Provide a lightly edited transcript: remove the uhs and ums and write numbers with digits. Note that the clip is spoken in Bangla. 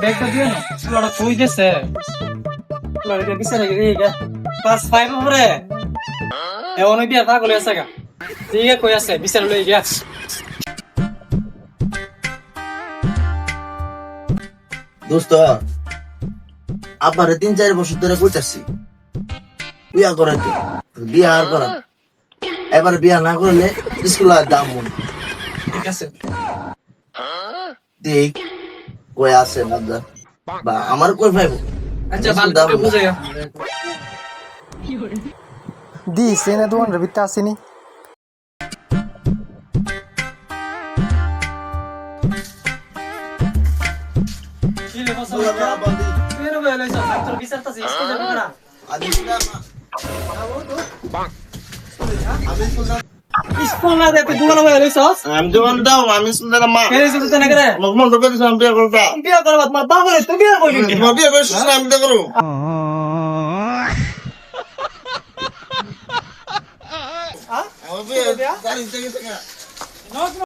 ব্যাগটা দিয়ে না লড়া কই গেছে লড়া কে বিছানা গিয়ে গা ক্লাস 5 পরে এমন বিয়া পাগল আছে গা ঠিক কই আছে বিছানা লই গিয়া দোস্ত আবার 3-4 বছর ধরে কইতাছি বিয়া করাইতে বিয়া আর করা এবার বিয়া না করলে স্কুল আর দাম ঠিক আছে দেখ কই আছে বাজার বা আমার কই পাইবো আচ্ছা ভালো করে বুঝাইয়া দি সেনে দোকান ভিতরে আসেনি কি রে বস মেরে বলে লইছ তোর বিচারতাছি স্কুল যাবে না স্কুল না দেখতে দোকানে বলে লইছস আমি দোকান দাও আমি শুনতে মা কেরে যেতে না করে মন তো করে সামনে করতা বিয়া করবা তোমার বাবা বলে তুই বিয়া করবি বিয়া করে সামনে করো হ্যাঁ আমি বিয়া গাড়ি থেকে